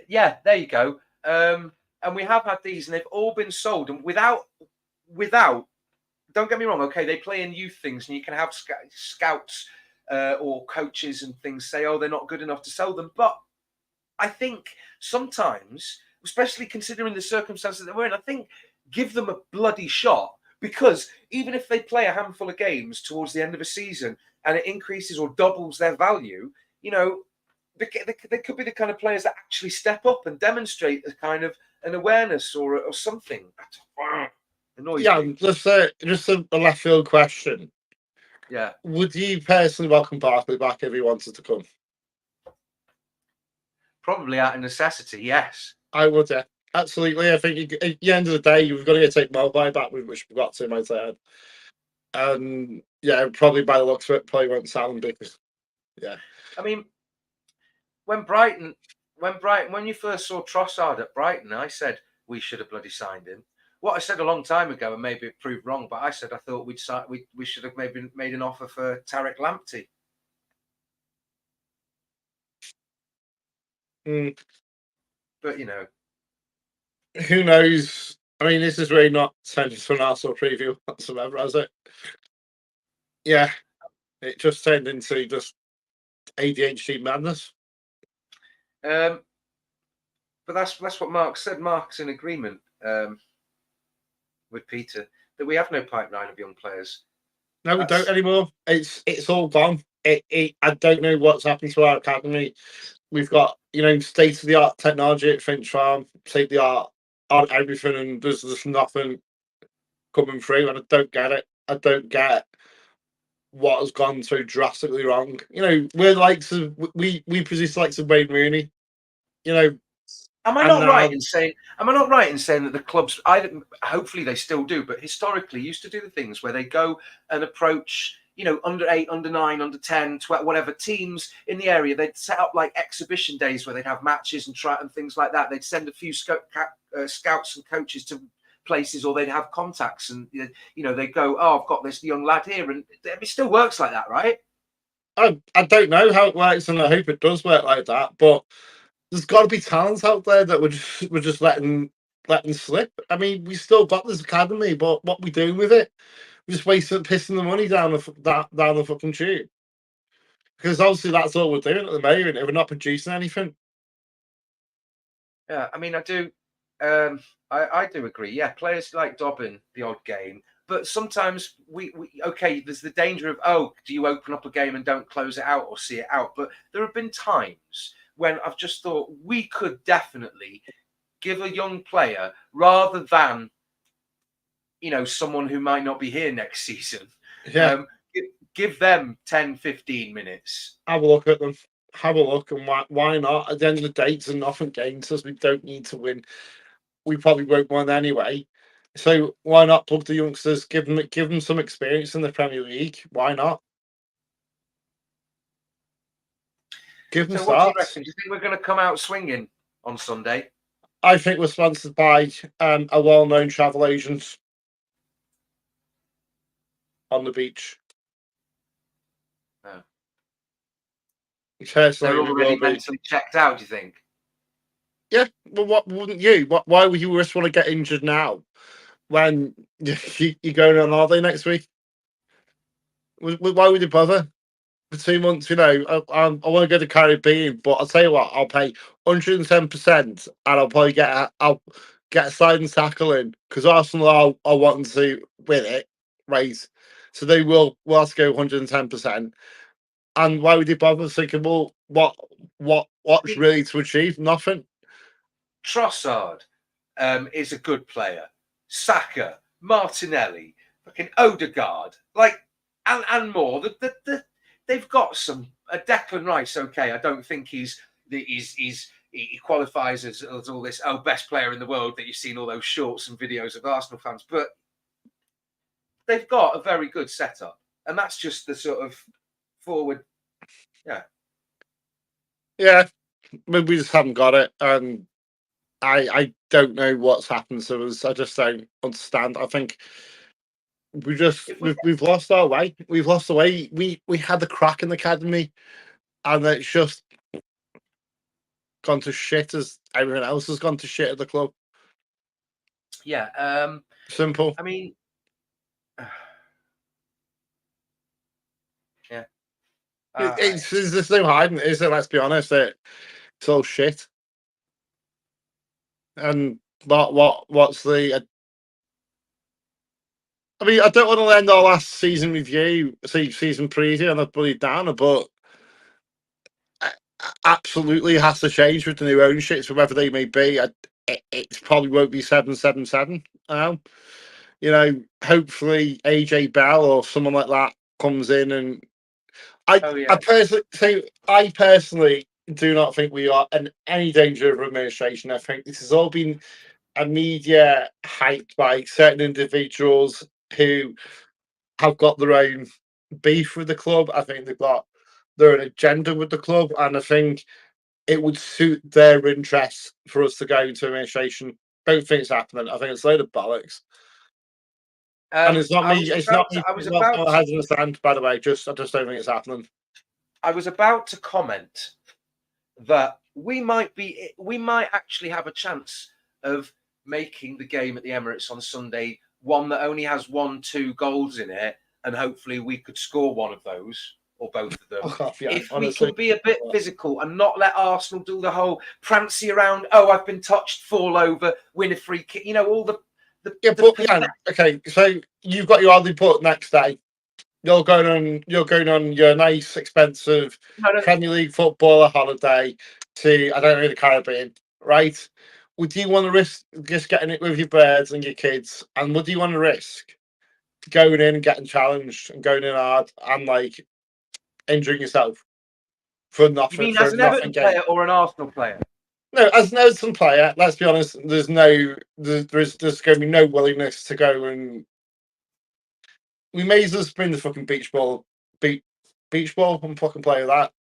Yeah, there you go. And we have had these, and they've all been sold, and without. Don't get me wrong. Okay, they play in youth things, and you can have scouts or coaches and things say, "Oh, they're not good enough to sell them." But I think sometimes, especially considering the circumstances that we're in, I think give them a bloody shot. Because even if they play a handful of games towards the end of a season and it increases or doubles their value, they could be the kind of players that actually step up and demonstrate a kind of an awareness or something. Yeah, just a left field question. Yeah. Would you personally welcome Barkley back if he wanted to come? Probably out of necessity, yes. I would, yeah. Absolutely. I think at the end of the day, you've got to take Moyes back, which we got to, might I add. Yeah, probably by the looks of it, probably won't sound because, yeah. I mean, when you first saw Trossard at Brighton, I said we should have bloody signed him. What I said a long time ago, and maybe it proved wrong, but I said I thought we should have maybe made an offer for Tariq Lamptey. But who knows? I mean, this is really not turned to an Arsenal preview whatsoever, has it? Yeah, it just turned into just ADHD madness. But that's what Mark said. Mark's in agreement with Peter that we have no pipeline of young players. No, we don't anymore. It's all gone. I don't know what's happened to our academy. We've got state of the art technology at Finch Farm, state of the art on everything, and there's just nothing coming through, and I don't get it. I don't get what has gone so drastically wrong. We're we produce likes of Wayne Rooney. Am I not right in saying that the clubs, hopefully they still do, but historically used to do the things where they go and approach, under 8, under 9, under 10, 12, whatever teams in the area. They'd set up like exhibition days where they'd have matches and try and things like that. They'd send a few scouts and coaches to places, or they'd have contacts, and they'd go, "Oh, I've got this young lad here," and it still works like that, right? I don't know how it works, and I hope it does work like that, but there's got to be talents out there that we're just letting slip. I mean, we still got this academy, but what we doing with it? We're just pissing the money down the fucking tube. Because obviously that's all we're doing at the moment. We're not producing anything. Yeah, I mean, I do. I do agree. Yeah, players like Dobbin, the odd game, but sometimes we there's the danger of, do you open up a game and don't close it out or see it out? But there have been times when I've just thought we could definitely give a young player, rather than someone who might not be here next season, give them 10, 15 minutes. Have a look at them. Have a look, and why not? At the end of the day, it's nothing gains us. We don't need to win. We probably won't win anyway. So why not plug the youngsters? Give them some experience in the Premier League. Why not? Give them So what do you starts. reckon? Do you think we're going to come out swinging on Sunday? I think we're sponsored by a well-known travel agent on the beach. No. Personally, They're we already will be. mentally checked out, do you think? Yeah, well, what wouldn't you? Why would you just want to get injured now when you're going on holiday next week? Why would you bother? For 2 months, I want to go to Caribbean, but I'll tell you what, I'll pay 110%, and I'll probably I'll get a sliding tackle in because Arsenal are wanting to win it, right? So they will have to go 110%. And why would you bother thinking, well, what's really to achieve? Nothing. Trossard is a good player. Saka, Martinelli, fucking Odegaard, and more. They've got some. Declan Rice, okay. I don't think he qualifies as all this best player in the world that you've seen all those shorts and videos of Arsenal fans, but they've got a very good setup, and that's just the sort of forward. Yeah, we just haven't got it, and I don't know what's happened to us. I just don't understand. I think we've lost our way. We've lost the way. We had the crack in the academy, and it's just gone to shit as everything else has gone to shit at the club. Yeah. Simple. I mean, yeah. There's no hiding, is it? Let's be honest. It's all shit. And what's the? I mean, I don't want to end our last season review, season preview on a bloody downer, but absolutely has to change with the new ownerships, whoever they may be. It probably won't be 777 now. Hopefully AJ Bell or someone like that comes in, and I personally do not think we are in any danger of administration. I think this has all been a media hyped by certain individuals who have got their own beef with the club. I think they've got their own agenda with the club, and I think it would suit their interests for us to go into administration. Don't think it's happening. I think it's a load of bollocks. And it's not me. It's not me. It's not my head in the sand, by the way. I just don't think it's happening. I was about to comment that we might actually have a chance of making the game at the Emirates on Sunday one that only has 1-2 goals in it, and hopefully we could score one of those or both of them. If we can be a bit physical and not let Arsenal do the whole prancy around, I've been touched, fall over, win a free kick, all the okay. So you've got your holiday put next day. You're going on your nice, expensive Premier League footballer holiday to, I don't know, the Caribbean, right? Would you want to risk just getting it with your birds and your kids? And would you want to risk going in and getting challenged and going in hard and injuring yourself for nothing? You mean as an Everton player or an Arsenal player? No, as an Everton player, let's be honest, there's going to be no willingness to go, and we may as well bring the fucking beach ball and fucking play that.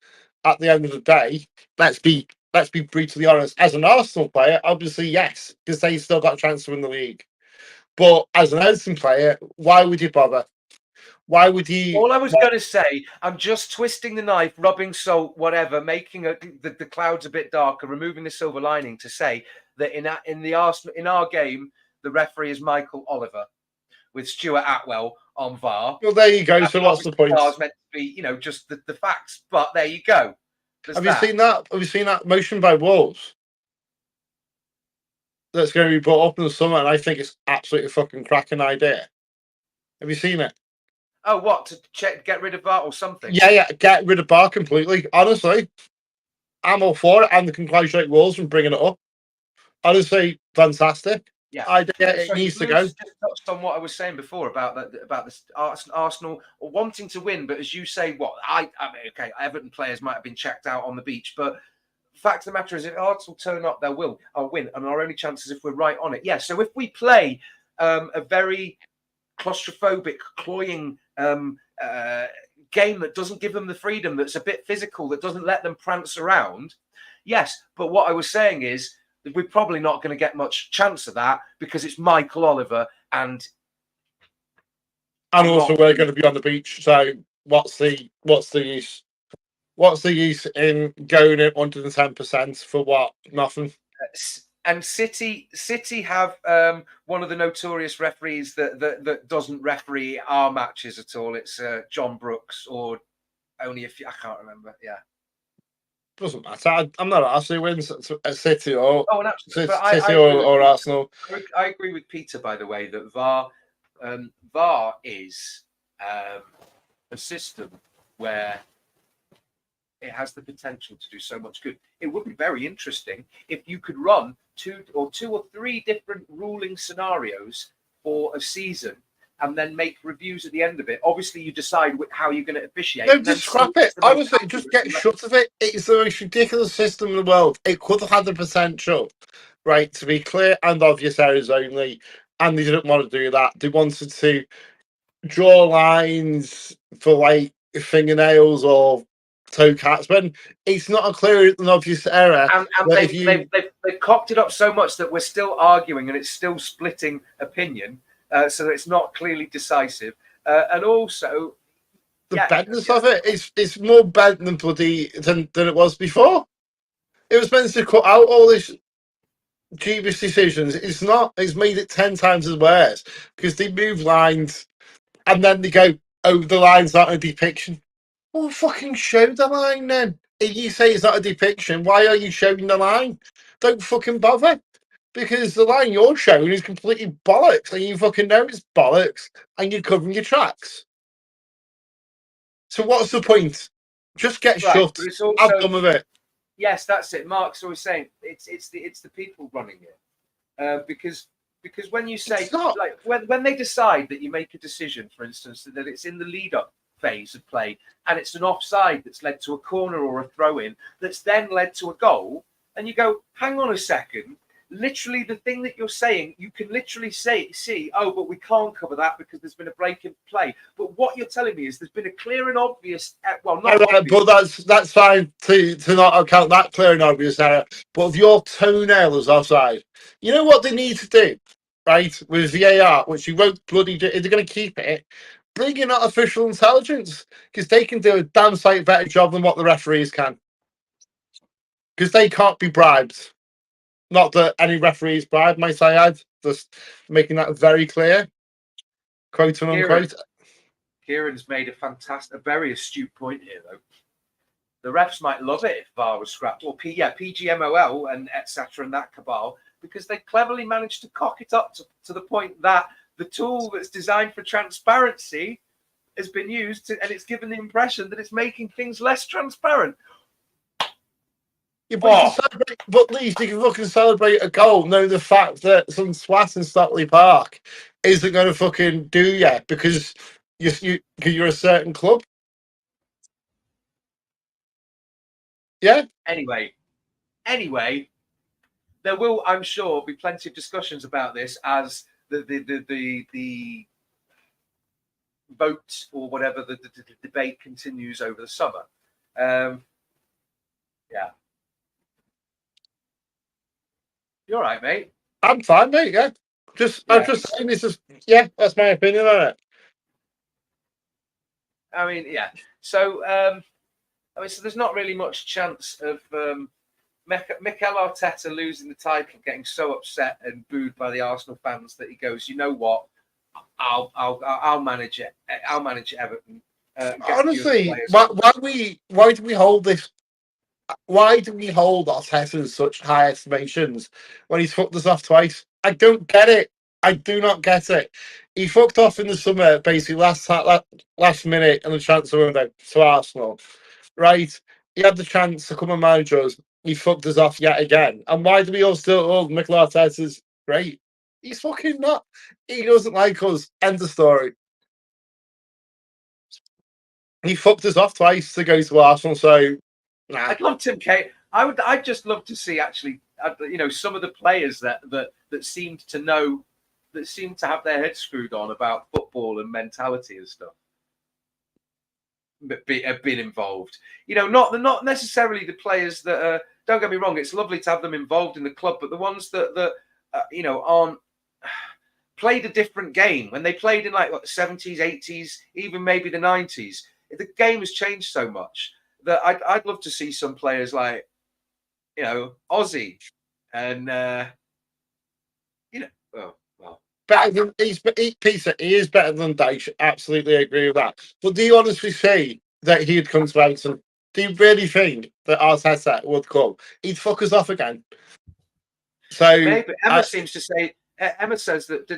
At the end of the day, let's be brutally honest. As an Arsenal player, obviously yes, because they still got a chance to win the league. But as an Everton player, why would you bother? Why would you? All I was going to say, I'm just twisting the knife, rubbing salt, whatever, making the clouds a bit darker, removing the silver lining to say that in our game, the referee is Mikel Oliver with Stuart Atwell on VAR. Well, there you go. So what's the point? VAR's meant to be, just the facts, but there you go. Have you seen that? Have you seen that motion by Wolves? That's going to be brought up in the summer, and I think it's absolutely a fucking cracking idea. Have you seen it? Oh, what? To get rid of VAR or something? Yeah, get rid of VAR completely. Honestly, I'm all for it, and the congratulate Wolves for bringing it up. Honestly, fantastic. Yeah, it needs to go. Just touched on what I was saying before about this Arsenal wanting to win, but as you say, I mean, okay, Everton players might have been checked out on the beach, but the fact of the matter is, if Arsenal turn up, I'll win, and our only chances if we're right on it. Yeah, so if we play a very claustrophobic, cloying game that doesn't give them the freedom, that's a bit physical, that doesn't let them prance around. Yes, but what I was saying is that we're probably not going to get much chance of that because it's Michael Oliver and also we're going to be on the beach. So what's the use? What's the use in going at 110% for what? Nothing. And City have one of the notorious referees that doesn't referee our matches at all. It's John Brooks, or only a few. I can't remember. Yeah, doesn't matter. I'm not asking wins at City or City or Arsenal. I agree with Peter, by the way, that VAR is a system where it has the potential to do so much good. It would be very interesting if you could run two or three different ruling scenarios for a season and then make reviews at the end of it. Obviously, you decide how you're going to officiate. No, just scrap it. I would say just get shut of it. It's the most ridiculous system in the world. It could have had the potential, right, to be clear and obvious errors only, and they didn't want to do that. They wanted to draw lines for like fingernails or toe caps when it's not a clear and obvious error. And they've cocked it up so much that we're still arguing and it's still splitting opinion. So it's not clearly decisive, and also the bentness of it is more bent than bloody than it was before. It was meant to cut out all this dubious decisions. It's not. It's made it 10 times as worse because they move lines and then they go, "Oh, the line's not a depiction." Well, fucking show the line then. If you say it's not a depiction, why are you showing the line? Don't fucking bother. Because the line you're showing is completely bollocks, and you fucking know it's bollocks, and you're covering your tracks. So what's the point? Just get shut. I'm done with it. Yes, that's it. Mark's always saying it's the people running it, because when you say like when they decide that you make a decision, for instance, that it's in the lead up phase of play and it's an offside that's led to a corner or a throw in that's then led to a goal, and you go, hang on a second. Literally, the thing that you're saying, you can literally see, oh, but we can't cover that because there's been a break in play. But what you're telling me is there's been a clear and obvious, well, not obvious. But that's fine to not account that clear and obvious error. But if your toenail is offside, you know what they need to do, right? With VAR, which you won't bloody do, if they're going to keep it, bring in artificial intelligence because they can do a damn sight better job than what the referees can. Because they can't be bribed. Not that any referees bribe, might I add. Just making that very clear. Quote and unquote. Kieran's made a very astute point here, though. The refs might love it if VAR was scrapped, or PGMOL and etc. and that cabal, because they cleverly managed to cock it up to the point that the tool that's designed for transparency has been used, and it's given the impression that it's making things less transparent. Yeah, but at least you can fucking celebrate a goal, knowing the fact that some swat in Stockley Park isn't going to fucking do you because you're a certain club. Yeah. Anyway, there will, I'm sure, be plenty of discussions about this as the vote or whatever the debate continues over the summer. Yeah. You're all right, mate. I'm fine, mate. Yeah. I'm just saying this is that's my opinion on it. I mean, yeah. So, so there's not really much chance of Mikel Arteta losing the title, getting so upset and booed by the Arsenal fans that he goes, you know what? I'll manage it. I'll manage Everton. Honestly, why do we hold this? Why do we hold Arteta in such high estimations when he's fucked us off twice? I don't get it. I do not get it. He fucked off in the summer, basically last minute in the transfer window to Arsenal, right? He had the chance to come and manage us. He fucked us off yet again. And why do we all still hold Mikel Arteta's great? He's fucking not. He doesn't like us. End of story. He fucked us off twice to go to Arsenal, so. Nah. I'd love Tim Cahill. I'd just love to see actually, some of the players that seemed to know, that seemed to have their heads screwed on about football and mentality and stuff. have been involved. Not necessarily the players that are. Don't get me wrong; it's lovely to have them involved in the club, but the ones that aren't played a different game when they played in like the 70s, 80s, even maybe the 90s. The game has changed so much that I'd love to see some players like Ozzy and well. Better than Peter. He is better than Dyche. Absolutely agree with that. But do you honestly say that he'd come to Everton? Do you really think that Arteta would come? He'd fuck us off again. So maybe Emma seems to say. Emma says that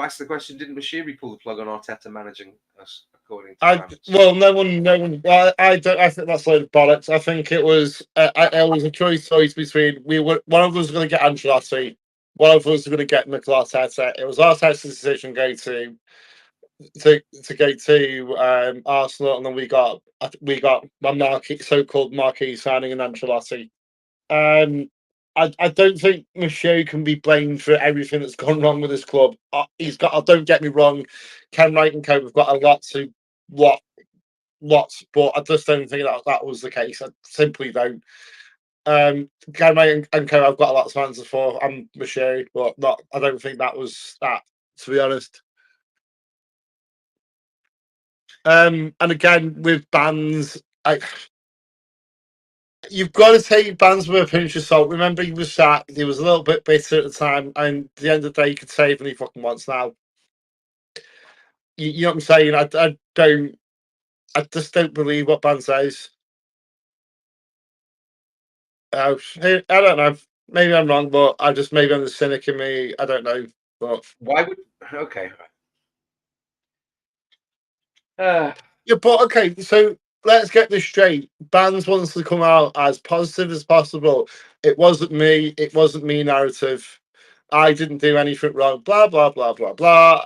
ask the question. Didn't Mashiri pull the plug on Arteta managing us? According to no one. Well, I don't. I think that's a load of bollocks. I think it was. It was a choice between one of us was going to get Ancelotti. One of us was going to get Mikel Arteta. It was Arteta's decision go to go to Arsenal, and then we got my so-called marquee signing in Ancelotti. I don't think Mikel can be blamed for everything that's gone wrong with this club. He's got. Don't get me wrong, Ken Wright and co have got a lot to lots, but I just don't think that was the case. I simply don't. Ken Wright and co, I've got a lot of answers for. I'm Mikel, but not. I don't think that was that. To be honest. And again with bans, you've got to take bans with a pinch of salt. Remember, he was sacked. He was a little bit bitter at the time, and at the end of the day, he could say anything he fucking wants now. You know what I'm saying? I just don't believe what Ban says. I don't know. Maybe I'm wrong, but maybe I'm the cynic in me. I don't know. But why would okay? Yeah, but okay. So let's get this straight. Bans wants to come out as positive as possible. It wasn't me. It wasn't me narrative. I didn't do anything wrong. Blah blah blah blah blah.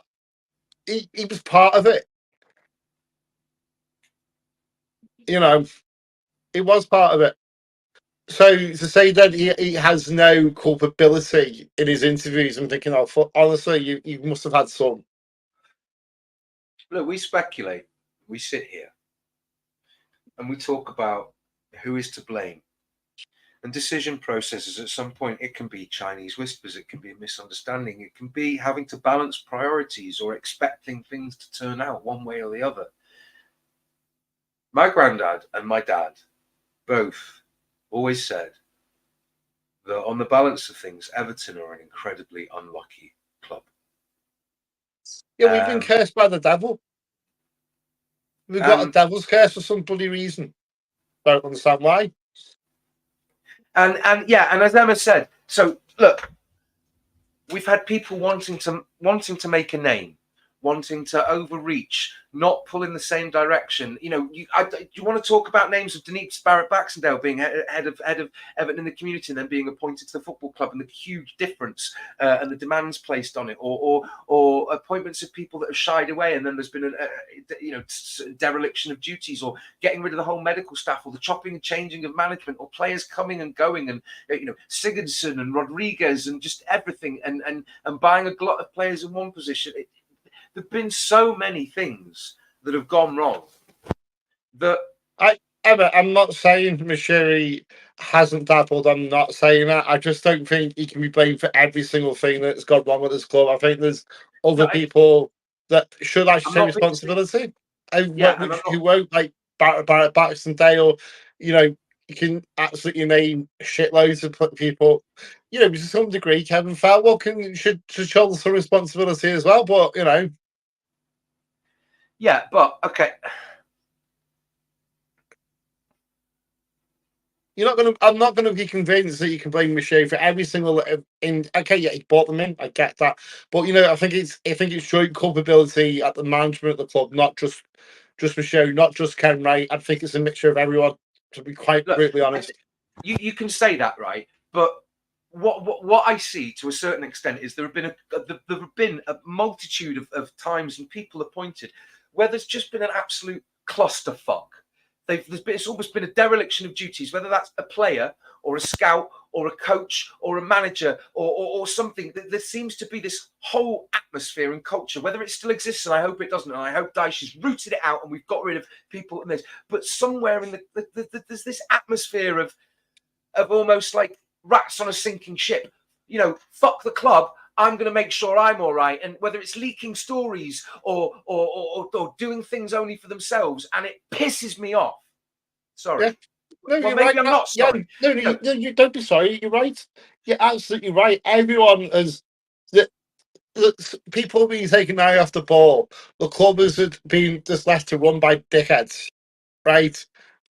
He was part of it. He was part of it. So to say that he has no culpability in his interviews, I'm thinking, honestly, you must have had some. Look, we speculate. We sit here and we talk about who is to blame. And decision processes, at some point, it can be Chinese whispers, it can be a misunderstanding, it can be having to balance priorities or expecting things to turn out one way or the other. My granddad and my dad both always said that on the balance of things, Everton are an incredibly unlucky club. Yeah, we've been cursed by the devil. We've got a devil's curse for some bloody reason. Don't understand why. And as Emma said, so look, we've had people wanting to make a name, wanting to overreach, not pull in the same direction. You want to talk about names of Denise Barrett-Baxendale being head of Everton in the community and then being appointed to the football club, and the huge difference and the demands placed on it, or appointments of people that have shied away, and then there's been a dereliction of duties, or getting rid of the whole medical staff, or the chopping and changing of management, or players coming and going, and Sigurdsson and Rodriguez and just everything, and buying a lot of players in one position. There have been so many things that have gone wrong that I'm not saying Mashiri hasn't dabbled. I'm not saying that. I just don't think he can be blamed for every single thing that's gone wrong with this club. I think there's other people that should actually take responsibility. Who won't, like Barrett Baxendale. You can absolutely name shitloads of people. To some degree, Kevin Farwell should shoulder some responsibility as well. But yeah, but okay. I'm not gonna be convinced that you can blame Mikel for every single okay, yeah, he bought them in. I get that, but I think it's joint culpability at the management of the club, not just Mikel, not just Ken Wright. I think it's a mixture of everyone. To be quite brutally honest, you can say that, right? But what I see to a certain extent is there have been a multitude of times and people appointed where there's just been an absolute clusterfuck. It's almost been a dereliction of duties, whether that's a player or a scout or a coach or a manager or something. There seems to be this whole atmosphere and culture, whether it still exists, and I hope it doesn't, and I hope Dyche has rooted it out and we've got rid of people in this, but somewhere in there's this atmosphere of almost like rats on a sinking ship. Fuck the club. I'm going to make sure I'm all right. And whether it's leaking stories or doing things only for themselves, and it pisses me off. Sorry. Yeah. No, well, you're maybe right. I'm not sorry. No, you don't be sorry. You're right. You're absolutely right. Everyone has. People have been taking their eye off the ball. The club has been just left to run by dickheads, right?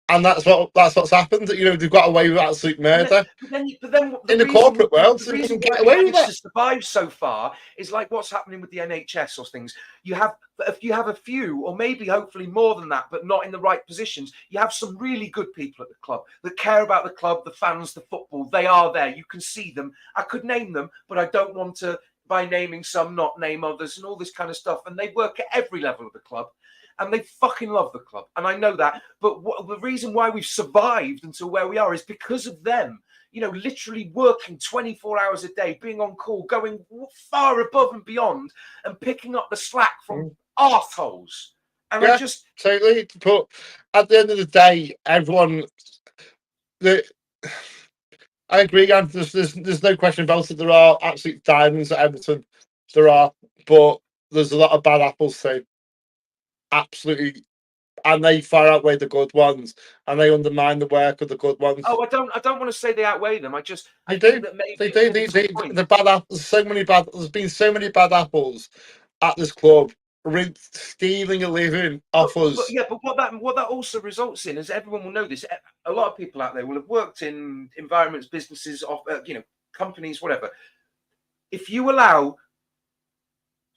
And that's what's happened. They've got away with absolute murder. But then in the corporate world, the reason get why away we with managed that. to survive so far is like what's happening with the NHS or things. You have a few, or maybe hopefully more than that, but not in the right positions. You have some really good people at the club that care about the club, the fans, the football. They are there. You can see them. I could name them, but I don't want to, by naming some, not name others, and all this kind of stuff. And they work at every level of the club. And they fucking love the club. And I know that. But the reason why we've survived until where we are is because of them. Literally working 24 hours a day, being on call, going far above and beyond and picking up the slack from arseholes. And yeah, I just... Totally. But at the end of the day, everyone... I agree, and there's no question about it. There are absolute diamonds at Everton. There are. But there's a lot of bad apples too. Absolutely, and they far outweigh the good ones, and they undermine the work of the good ones. Oh, I don't want to say they outweigh them. I do. Think that maybe they do. The bad apples. There's been so many bad apples at this club, stealing a living off us. But what that also results in, as everyone will know this, a lot of people out there will have worked in environments, businesses, companies, whatever. If you allow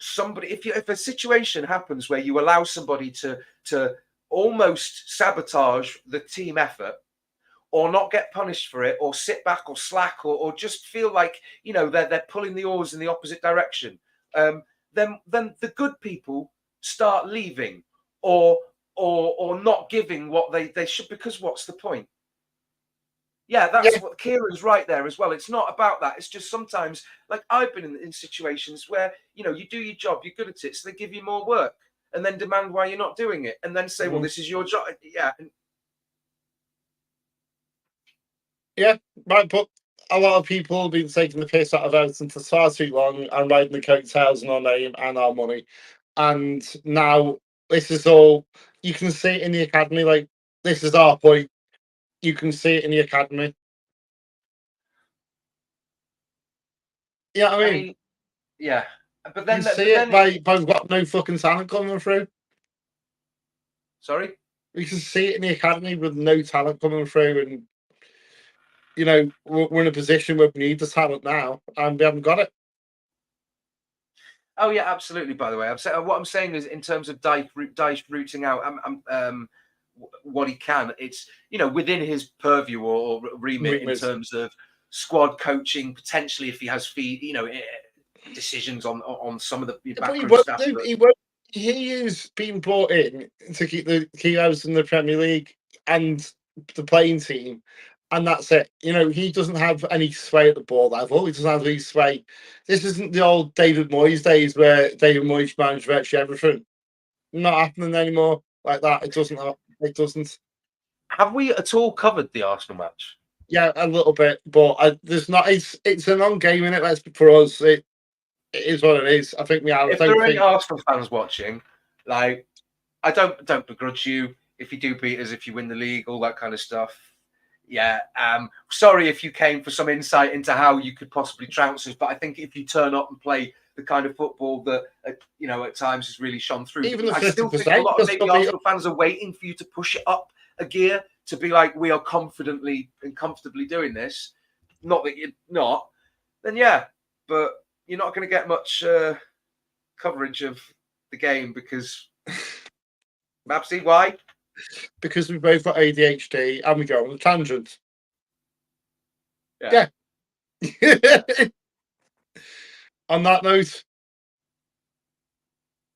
somebody, if a situation happens where you allow somebody to almost sabotage the team effort, or not get punished for it, or sit back or slack, or just feel like they're pulling the oars in the opposite direction, then the good people start leaving or not giving what they should, because what's the point? What Kieran's right there as well. It's not about that. It's just sometimes, like I've been in situations where, you do your job, you're good at it, so they give you more work and then demand why you're not doing it and then say, well, this is your job. Yeah, right, but a lot of people have been taking the piss out of Everton for far too long and riding the coattails in our name and our money. And now this is all, you can see it in the academy, like, this is our point. You can see it in the academy. Yeah, I mean, yeah. But then you see it by we've got no fucking talent coming through. Sorry? We can see it in the academy with no talent coming through, and we're in a position where we need the talent now, and we haven't got it. Oh yeah, absolutely. By the way, what I'm saying is, in terms of Dyche rooting out what he can, it's within his purview or remit in terms of squad coaching, potentially if he has decisions on some of the backroom stuff. He is being brought in to keep the Kilos in the Premier League and the playing team, and that's it. He doesn't have any sway at the ball level. He doesn't have any sway. This isn't the old David Moyes days where David Moyes managed virtually everything. Not happening anymore like that. It doesn't happen. It doesn't. Have we at all covered the Arsenal match? Yeah, a little bit, but there's not. It's a non-game in it. Let's for us. It is what it is. I think we are. If there are any Arsenal fans watching, like, I don't begrudge you if you do beat us, if you win the league, all that kind of stuff. Yeah. Sorry if you came for some insight into how you could possibly trounce us, but I think if you turn up and play the kind of football that at times has really shone through, even I still think a lot of maybe Arsenal fans are waiting for you to push it up a gear to be like, we are confidently and comfortably doing this. Not that you're not. Then yeah, but you're not going to get much coverage of the game because Mabsy, why? Because we both got ADHD and we go on a tangent. Yeah. On that note,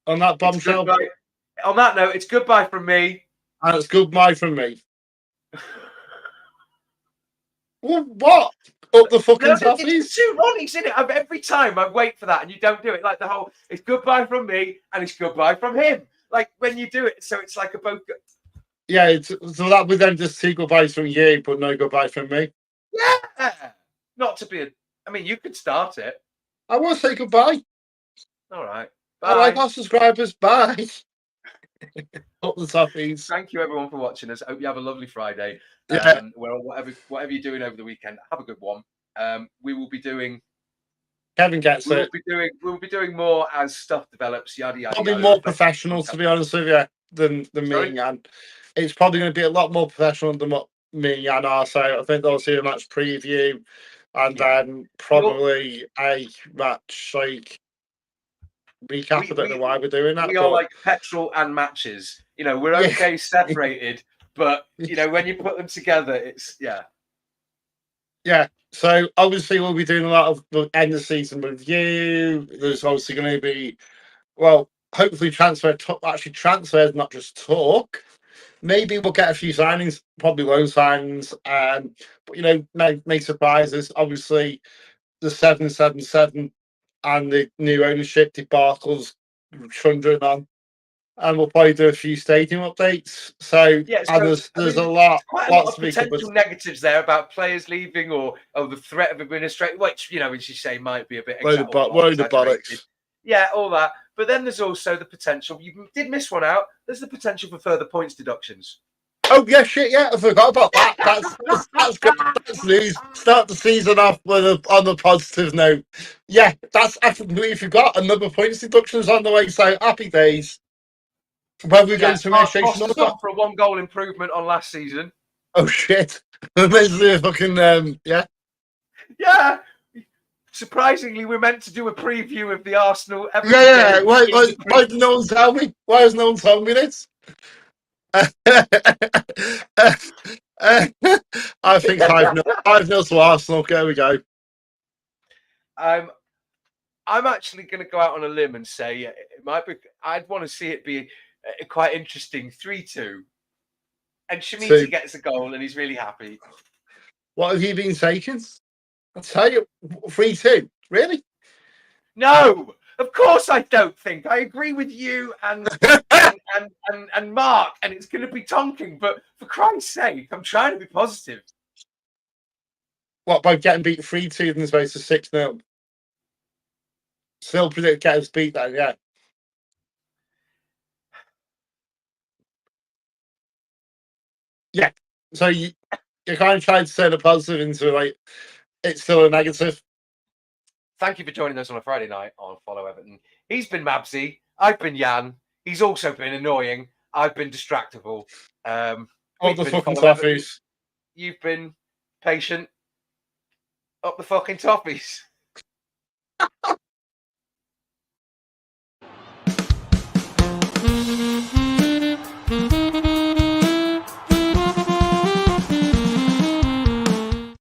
on that bombshell. On that note, it's goodbye from me. And it's goodbye from me. What? Up the fucking No, Toffees. it's two Ronnies, isn't it? Every time I wait for that and you don't do it. Like the whole, it's goodbye from me and it's goodbye from him. Like when you do it, so it's like a both. Yeah, so that would then just two goodbyes from you, but no goodbye from me. Yeah. Not to be I mean, you could start it. I want to say goodbye. All right. Bye. I like our subscribers. Bye. Up the Toffees. Thank you, everyone, for watching us. I hope you have a lovely Friday. Yeah. Well, whatever you're doing over the weekend, have a good one. We will be doing. Kevin gets we it. We'll be doing more as stuff develops. Yada yada. Probably yada. more professional, to be honest with you, than me Sorry? and Jan. It's probably going to be a lot more professional than what me and Jan are. So I think they'll see a match preview, and then probably a match like recap. I don't know why we're doing that. We are like petrol and matches. You know, we're okay separated, but you know, when you put them together, it's Yeah. So obviously we'll be doing a lot of the end of season review. There's obviously going to be, well, hopefully transfers, not just talk. Maybe we'll get a few signings, probably loan signings. But you know, may surprises. Obviously, the 777 and the new ownership debacles trundling on. And we'll probably do a few stadium updates. So, there's a lot, quite a lot of potential negatives there about players leaving or the threat of administration, which you know, as you say, might be a bit exaggerated. Yeah, all that. But then there's also the potential. You did miss one out. There's the potential for further points deductions. Oh yeah, shit, yeah, I forgot about that. That's good. That's news. Start the season off on a positive note. Yeah, I completely forgot. Another points deductions on the way. So happy days. Whether we go to administration or not. For a 1-goal improvement on last season. Oh shit! Basically, fucking yeah. Yeah. Surprisingly, we're meant to do a preview of the Arsenal. Yeah. Why did no one tell me? Why has no one told me this? I think 5-0 to Arsenal. There we go. I'm actually going to go out on a limb and say it might be. I'd want to see it be quite interesting. 3-2, and Shamiti gets a goal, and he's really happy. What have you been taking? I'll tell you, 3-2. Really? No, of course I don't think. I agree with you and and Mark, and it's going to be Tonking. But for Christ's sake, I'm trying to be positive. What, by getting beat 3-2 in the space of 6-0? Still predict get us beat then, yeah. Yeah. So you kind of tried to turn a positive into like it's still a negative. Thank you for joining us on a Friday night on Follow Everton. He's been Mabsy. I've been Jan. He's also been annoying. I've been distractible. All the fucking Toffees. You've been patient. Up the fucking Toffees.